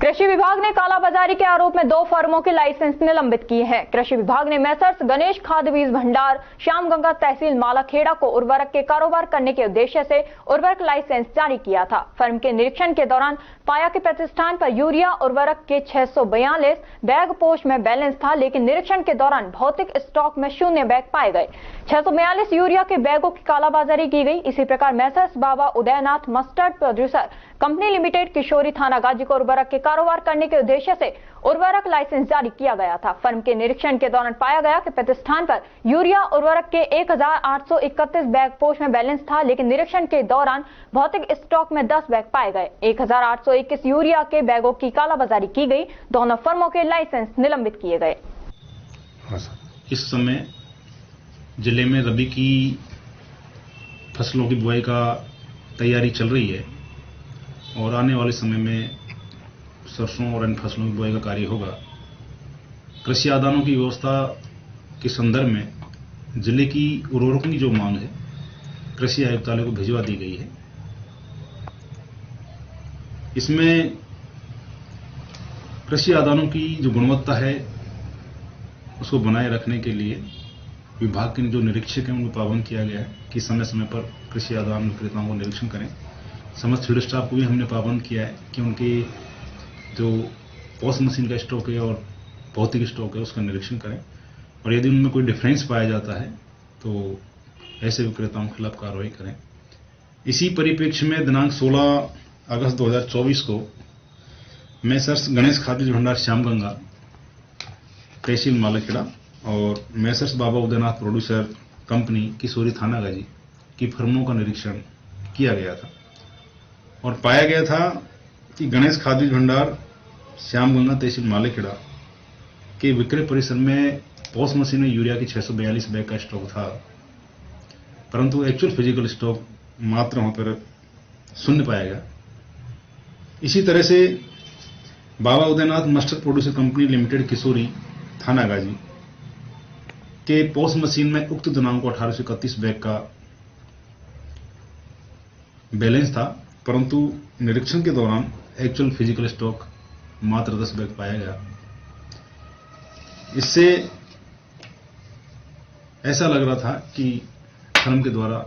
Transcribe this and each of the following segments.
कृषि विभाग ने कालाबाजारी के आरोप में 2 फर्मों के लाइसेंस निलंबित किए हैं। कृषि विभाग ने मेसर्स गणेश खाद बीज भंडार श्यामगंगा तहसील मालाखेड़ा को उर्वरक के कारोबार करने के उद्देश्य से उर्वरक लाइसेंस जारी किया था। फर्म के निरीक्षण के दौरान पाया कि प्रतिष्ठान पर यूरिया उर्वरक के 642 बैग पोस्ट में बैलेंस था, लेकिन निरीक्षण के दौरान भौतिक स्टॉक में 0 बैग पाए गए। 642 यूरिया के बैगों की कालाबाजारी की गई। इसी प्रकार messrs Baba Udaynath mustard producer company limited Kishori Thanagazi को उर्वरक के कारोबार करने के उद्देश्य से उर्वरक लाइसेंस जारी किया गया था। फर्म के निरीक्षण के दौरान पाया गया कि प्रतिष्ठान पर यूरिया उर्वरक के 1831 बैग पोस्ट में बैलेंस था, लेकिन निरीक्षण के दौरान भौतिक स्टॉक में 10 बैग पाए गए। 1821 यूरिया के बैगों की कालाबाजारी की गई। दोनों फर्मों के लाइसेंस निलंबित किए गए। इस समय जिले में रबी की फसलों की बुआई का तैयारी चल रही है और आने वाले समय में सरसों और अन्य फसलों की बुआई का कार्य होगा। कृषि आदानों की व्यवस्था के संदर्भ में जिले की उर्वरकों की जो मांग है कृषि आयुक्तालय को भिजवा दी गई है। इसमें कृषि आदानों की जो गुणवत्ता है उसको बनाए रखने के लिए विभाग के जो निरीक्षक हैं उनको पाबंद किया गया है कि समय समय पर कृषि आदान विक्रेताओं को निरीक्षण करें। समस्त फील्ड स्टाफ को भी हमने पाबंद किया है कि उनके जो पॉस मशीन का स्टॉक है और भौतिक स्टॉक है उसका निरीक्षण करें और यदि उनमें कोई डिफरेंस पाया जाता है तो ऐसे विक्रेताओं के खिलाफ कार्रवाई करें। इसी परिप्रेक्ष्य में दिनांक 16 अगस्त 2024 को मेसर्स गणेश खाद बीज भंडार श्यामगंगा तहसील मालाखेड़ा और messrs Baba Udaynath producer company किशोरी थाना गाजी की फर्मों का निरीक्षण किया गया था और पाया गया था कि गणेश खाद बीज भंडार श्यामगंगा तहसील मालाखेड़ा के विक्रय परिसर में पॉस मशीन में यूरिया की 642 बैग का स्टॉक था, परंतु एक्चुअल फिजिकल स्टॉक मात्र वहां पर 0 पाया गया। इसी तरह से Baba Udaynath mustard producer company limited Kishori Thanagazi के पॉस मशीन में उक्त दिनांक को 1831 बैग का बैलेंस था, परंतु निरीक्षण के दौरान एक्चुअल फिजिकल स्टॉक मात्र 10 बैग पाया गया। इससे ऐसा लग रहा था कि फर्म के द्वारा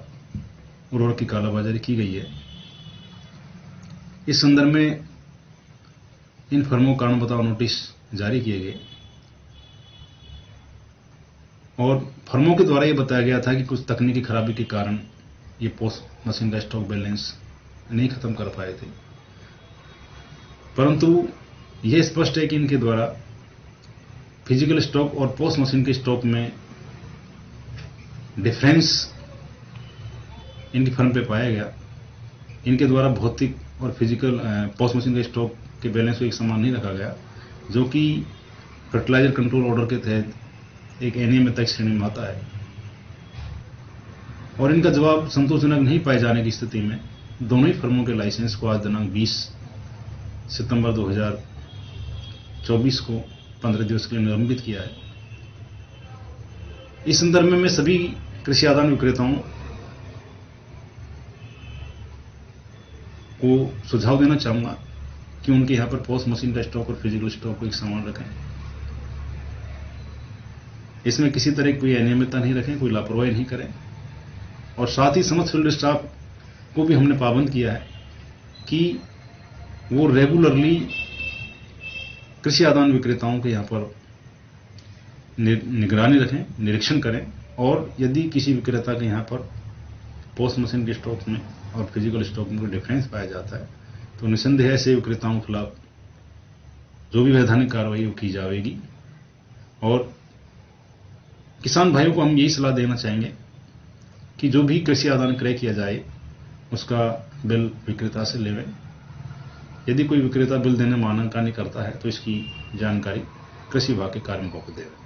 उर्वरक की कालाबाजारी की गई है। इस संदर्भ में इन फर्मों को कारण बताओ नोटिस जारी किए गए और फर्मों के द्वारा यह बताया गया था कि कुछ तकनीकी खराबी के कारण ये पोस्ट मशीन का स्टॉक बैलेंस नहीं खत्म कर पाए थे, परंतु यह स्पष्ट है कि इनके द्वारा फिजिकल स्टॉक और पोस्ट मशीन के स्टॉक में डिफरेंस इनकी फर्म पे पाया गया। इनके द्वारा भौतिक और फिजिकल पोस्ट मशीन के स्टॉक के बैलेंस को एक समान नहीं रखा गया, जो कि फर्टिलाइजर कंट्रोल ऑर्डर के तहत एक अनियमितता श्रेणी में आता है और इनका जवाब संतोषजनक नहीं पाए जाने की स्थिति में दोनों ही फर्मों के लाइसेंस को आज दिनांक 20 सितंबर 2024 को 15 दिवस के लिए निलंबित किया है। इस संदर्भ में मैं सभी कृषि आदान विक्रेताओं को सुझाव देना चाहूंगा कि उनके यहां पर पोस्ट मशीन का स्टॉक और फिजिकल स्टॉक को एक समान रखें। इसमें किसी तरह की कोई अनियमितता नहीं रखें, कोई लापरवाही नहीं करें और साथ ही समस्त फील्ड स्टाफ को भी हमने पाबंद किया है कि वो रेगुलरली कृषि आदान विक्रेताओं के यहाँ पर निगरानी रखें, निरीक्षण करें और यदि किसी विक्रेता के यहाँ पर पोस्ट मशीन के स्टॉक में और फिजिकल स्टॉक में कोई डिफरेंस पाया जाता है तो निसंदेह ऐसे विक्रेताओं के खिलाफ जो भी वैधानिक कार्रवाई वो की जाएगी। और किसान भाइयों को हम यही सलाह देना चाहेंगे कि जो भी कृषि आदान क्रय किया जाए उसका बिल विक्रेता से लेवें। यदि कोई विक्रेता बिल देने में आनाकानी करता है तो इसकी जानकारी कृषि विभाग के कार्मिकों को देवें।